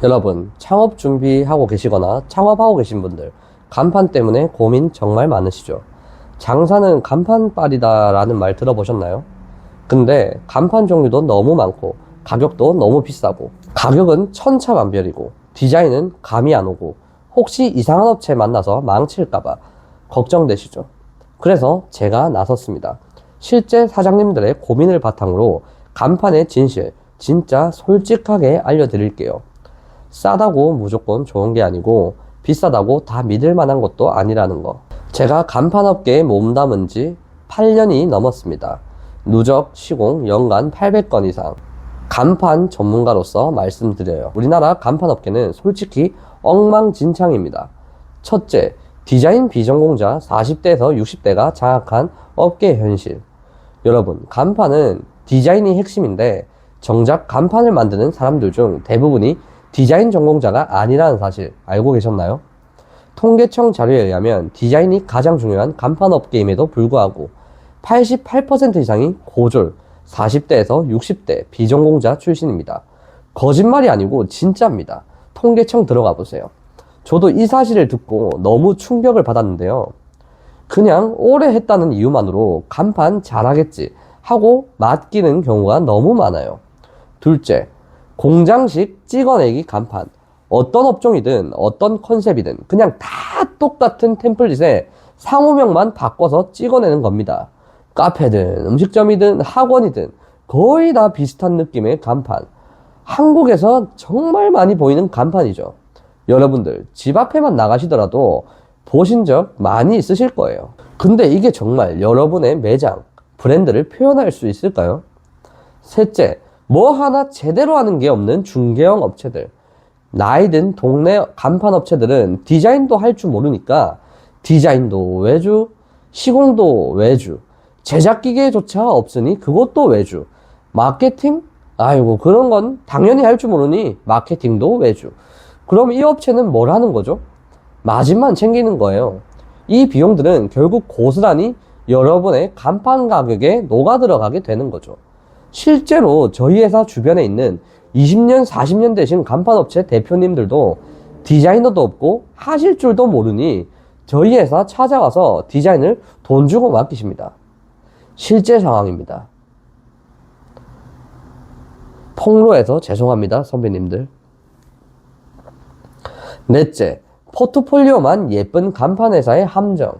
여러분, 창업 준비하고 계시거나 창업하고 계신 분들, 간판 때문에 고민 정말 많으시죠? 장사는 간판빨이다 라는 말 들어보셨나요? 근데 간판 종류도 너무 많고 가격도 너무 비싸고, 가격은 천차만별이고 디자인은 감이 안 오고 혹시 이상한 업체 만나서 망칠까봐 걱정되시죠? 그래서 제가 나섰습니다. 실제 사장님들의 고민을 바탕으로 간판의 진실 진짜 솔직하게 알려드릴게요. 싸다고 무조건 좋은 게 아니고 비싸다고 다 믿을 만한 것도 아니라는 거. 제가 간판업계에 몸담은 지 8년이 넘었습니다. 누적 시공 연간 800건 이상. 간판 전문가로서 말씀드려요. 우리나라 간판업계는 솔직히 엉망진창입니다. 첫째, 디자인 비전공자 40대에서 60대가 장악한 업계 현실. 여러분, 간판은 디자인이 핵심인데 정작 간판을 만드는 사람들 중 대부분이 디자인 전공자가 아니라는 사실 알고 계셨나요? 통계청 자료에 의하면 디자인이 가장 중요한 간판 업계임에도 불구하고 88% 이상이 고졸 40대에서 60대 비전공자 출신입니다. 거짓말이 아니고 진짜입니다. 통계청 들어가 보세요. 저도 이 사실을 듣고 너무 충격을 받았는데요. 그냥 오래 했다는 이유만으로 간판 잘하겠지 하고 맡기는 경우가 너무 많아요. 둘째, 공장식 찍어내기 간판. 어떤 업종이든 어떤 컨셉이든 그냥 다 똑같은 템플릿에 상호명만 바꿔서 찍어내는 겁니다. 카페든 음식점이든 학원이든 거의 다 비슷한 느낌의 간판. 한국에서 정말 많이 보이는 간판이죠. 여러분들 집 앞에만 나가시더라도 보신 적 많이 있으실 거예요. 근데 이게 정말 여러분의 매장, 브랜드를 표현할 수 있을까요? 셋째, 뭐 하나 제대로 하는 게 없는 중개형 업체들. 나이든 동네 간판 업체들은 디자인도 할 줄 모르니까 디자인도 외주, 시공도 외주, 제작기계조차 없으니 그것도 외주, 마케팅? 아이고 그런 건 당연히 할 줄 모르니 마케팅도 외주. 그럼 이 업체는 뭘 하는 거죠? 마진만 챙기는 거예요. 이 비용들은 결국 고스란히 여러분의 간판 가격에 녹아 들어가게 되는 거죠. 실제로 저희 회사 주변에 있는 20년, 40년 되신 간판업체 대표님들도 디자이너도 없고 하실 줄도 모르니 저희 회사 찾아와서 디자인을 돈 주고 맡기십니다. 실제 상황입니다. 폭로해서 죄송합니다, 선배님들. 넷째, 포트폴리오만 예쁜 간판 회사의 함정.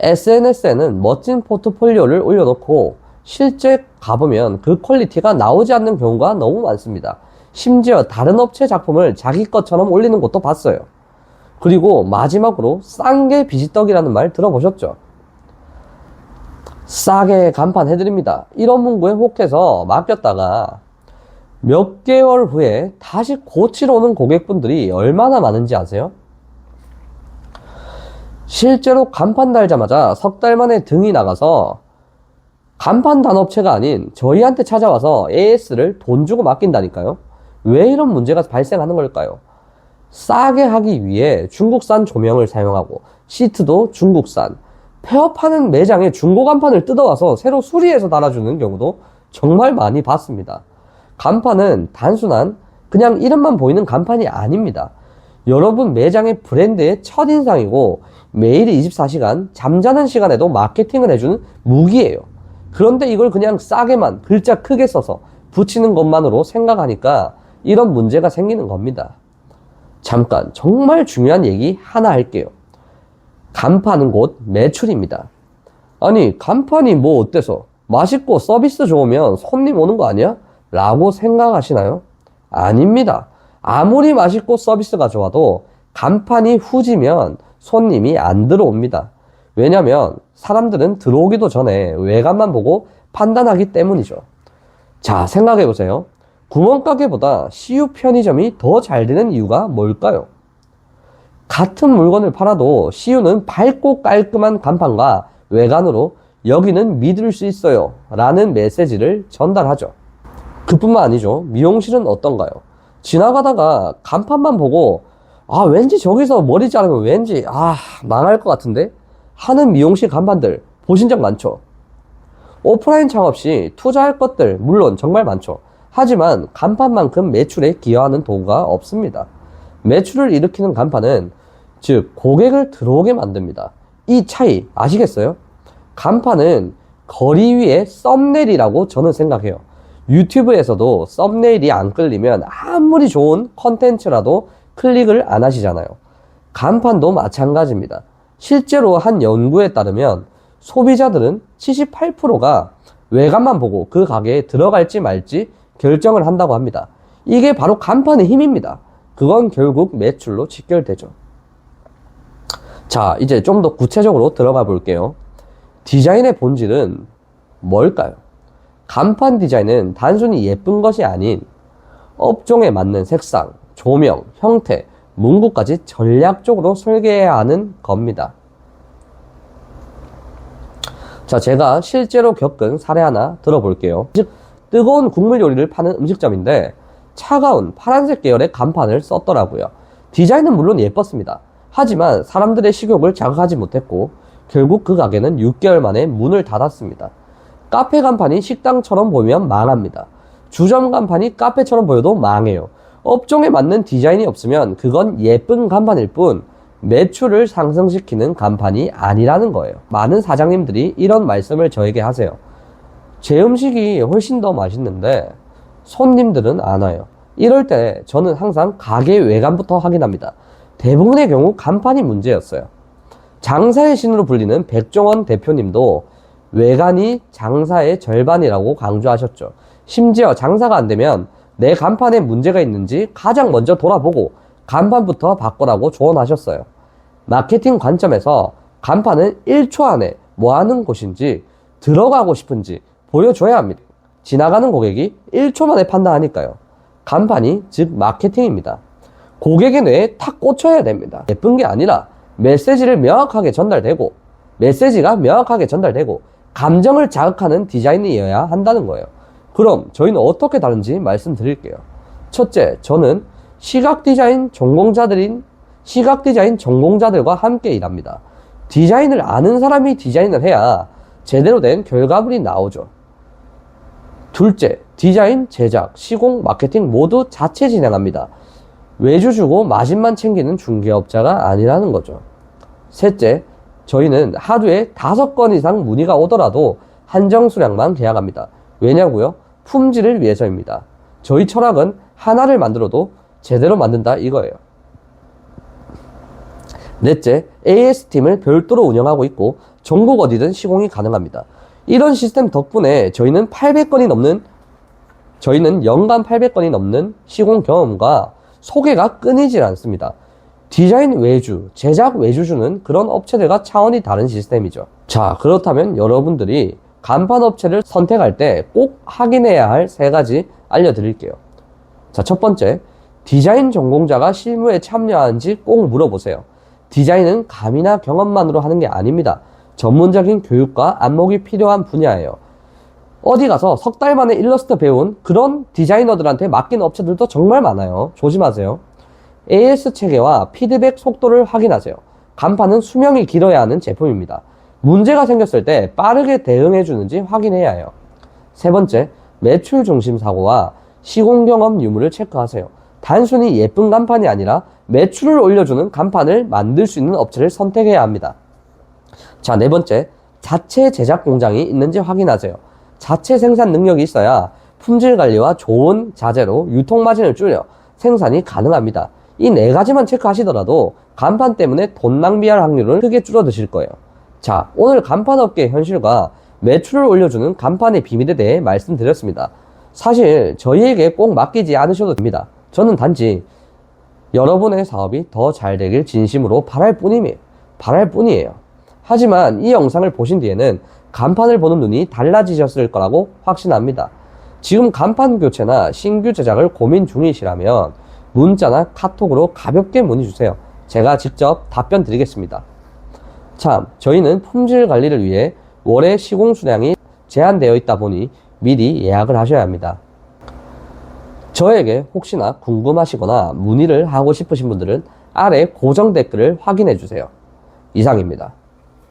SNS에는 멋진 포트폴리오를 올려놓고 실제 가보면 그 퀄리티가 나오지 않는 경우가 너무 많습니다. 심지어 다른 업체 작품을 자기 것처럼 올리는 것도 봤어요. 그리고 마지막으로 싼 게 비지떡이라는 말 들어보셨죠? 싸게 간판 해드립니다. 이런 문구에 혹해서 맡겼다가 몇 개월 후에 다시 고치러 오는 고객분들이 얼마나 많은지 아세요? 실제로 간판 달자마자 석 달 만에 등이 나가서 간판 단업체가 아닌 저희한테 찾아와서 AS를 돈 주고 맡긴다니까요. 왜 이런 문제가 발생하는 걸까요? 싸게 하기 위해 중국산 조명을 사용하고 시트도 중국산, 폐업하는 매장에 중고 간판을 뜯어와서 새로 수리해서 달아주는 경우도 정말 많이 봤습니다. 간판은 단순한 그냥 이름만 보이는 간판이 아닙니다. 여러분 매장의 브랜드의 첫인상이고 매일 24시간 잠자는 시간에도 마케팅을 해주는 무기예요. 그런데 이걸 그냥 싸게만 글자 크게 써서 붙이는 것만으로 생각하니까 이런 문제가 생기는 겁니다. 잠깐 정말 중요한 얘기 하나 할게요. 간판은 곧 매출입니다. 아니 간판이 뭐 어때서 맛있고 서비스 좋으면 손님 오는 거 아니야? 라고 생각하시나요? 아닙니다. 아무리 맛있고 서비스가 좋아도 간판이 후지면 손님이 안 들어옵니다. 왜냐면 사람들은 들어오기도 전에 외관만 보고 판단하기 때문이죠. 자, 생각해보세요. 구멍가게보다 CU 편의점이 더 잘 되는 이유가 뭘까요? 같은 물건을 팔아도 CU는 밝고 깔끔한 간판과 외관으로 여기는 믿을 수 있어요 라는 메시지를 전달하죠. 그뿐만 아니죠. 미용실은 어떤가요? 지나가다가 간판만 보고 왠지 저기서 머리 자르면 왠지 망할 것 같은데 하는 미용실 간판들 보신 적 많죠? 오프라인 창업 시 투자할 것들 물론 정말 많죠. 하지만 간판만큼 매출에 기여하는 도구가 없습니다. 매출을 일으키는 간판은 즉 고객을 들어오게 만듭니다. 이 차이 아시겠어요? 간판은 거리 위에 썸네일이라고 저는 생각해요. 유튜브에서도 썸네일이 안 끌리면 아무리 좋은 컨텐츠라도 클릭을 안 하시잖아요. 간판도 마찬가지입니다. 실제로 한 연구에 따르면 소비자들은 78%가 외관만 보고 그 가게에 들어갈지 말지 결정을 한다고 합니다. 이게 바로 간판의 힘입니다. 그건 결국 매출로 직결되죠. 자, 이제 좀 더 구체적으로 들어가 볼게요. 디자인의 본질은 뭘까요? 간판 디자인은 단순히 예쁜 것이 아닌 업종에 맞는 색상, 조명, 형태, 문구까지 전략적으로 설계해야 하는 겁니다. 자, 제가 실제로 겪은 사례 하나 들어볼게요. 뜨거운 국물 요리를 파는 음식점인데 차가운 파란색 계열의 간판을 썼더라고요. 디자인은 물론 예뻤습니다. 하지만 사람들의 식욕을 자극하지 못했고 결국 그 가게는 6개월 만에 문을 닫았습니다. 카페 간판이 식당처럼 보이면 망합니다. 주점 간판이 카페처럼 보여도 망해요. 업종에 맞는 디자인이 없으면 그건 예쁜 간판일 뿐 매출을 상승시키는 간판이 아니라는 거예요. 많은 사장님들이 이런 말씀을 저에게 하세요. 제 음식이 훨씬 더 맛있는데 손님들은 안 와요. 이럴 때 저는 항상 가게 외관부터 확인합니다. 대부분의 경우 간판이 문제였어요. 장사의 신으로 불리는 백종원 대표님도 외관이 장사의 절반이라고 강조하셨죠. 심지어 장사가 안 되면 내 간판에 문제가 있는지 가장 먼저 돌아보고 간판부터 바꾸라고 조언하셨어요. 마케팅 관점에서 간판은 1초 안에 뭐 하는 곳인지 들어가고 싶은지 보여줘야 합니다. 지나가는 고객이 1초 만에 판단하니까요. 간판이 즉 마케팅입니다. 고객의 뇌에 탁 꽂혀야 됩니다. 예쁜 게 아니라 메시지가 명확하게 전달되고 감정을 자극하는 디자인이어야 한다는 거예요. 그럼 저희는 어떻게 다른지 말씀드릴게요. 첫째, 저는 시각 디자인 전공자들과 함께 일합니다. 디자인을 아는 사람이 디자인을 해야 제대로 된 결과물이 나오죠. 둘째, 디자인, 제작, 시공, 마케팅 모두 자체 진행합니다. 외주 주고 마진만 챙기는 중개업자가 아니라는 거죠. 셋째, 저희는 하루에 5건 이상 문의가 오더라도 한정 수량만 계약합니다. 왜냐고요? 품질을 위해서입니다. 저희 철학은 하나를 만들어도 제대로 만든다 이거예요. 넷째, AS팀을 별도로 운영하고 있고 전국 어디든 시공이 가능합니다. 이런 시스템 덕분에 저희는 연간 800건이 넘는 시공 경험과 소개가 끊이질 않습니다. 디자인 외주, 제작 외주주는 그런 업체들과 차원이 다른 시스템이죠. 자, 그렇다면 여러분들이 간판 업체를 선택할 때 꼭 확인해야 할 3가지 알려드릴게요. 자, 첫 번째, 디자인 전공자가 실무에 참여하는지 꼭 물어보세요. 디자인은 감이나 경험만으로 하는 게 아닙니다. 전문적인 교육과 안목이 필요한 분야예요. 어디 가서 석 달 만에 일러스트 배운 그런 디자이너들한테 맡긴 업체들도 정말 많아요. 조심하세요. AS 체계와 피드백 속도를 확인하세요. 간판은 수명이 길어야 하는 제품입니다. 문제가 생겼을 때 빠르게 대응해 주는지 확인해야 해요. 세 번째, 매출 중심 사고와 시공 경험 유무를 체크하세요. 단순히 예쁜 간판이 아니라 매출을 올려주는 간판을 만들 수 있는 업체를 선택해야 합니다. 자, 네 번째, 자체 제작 공장이 있는지 확인하세요. 자체 생산 능력이 있어야 품질 관리와 좋은 자재로 유통 마진을 줄여 생산이 가능합니다. 이 4가지만 체크하시더라도 간판 때문에 돈 낭비할 확률은 크게 줄어드실 거예요. 자, 오늘 간판업계의 현실과 매출을 올려주는 간판의 비밀에 대해 말씀드렸습니다. 사실 저희에게 꼭 맡기지 않으셔도 됩니다. 저는 단지 여러분의 사업이 더 잘 되길 진심으로 바랄 뿐이에요. 하지만 이 영상을 보신 뒤에는 간판을 보는 눈이 달라지셨을 거라고 확신합니다. 지금 간판 교체나 신규 제작을 고민 중이시라면 문자나 카톡으로 가볍게 문의 주세요. 제가 직접 답변 드리겠습니다. 참, 저희는 품질 관리를 위해 월의 시공 수량이 제한되어 있다 보니 미리 예약을 하셔야 합니다. 저에게 혹시나 궁금하시거나 문의를 하고 싶으신 분들은 아래 고정 댓글을 확인해 주세요. 이상입니다.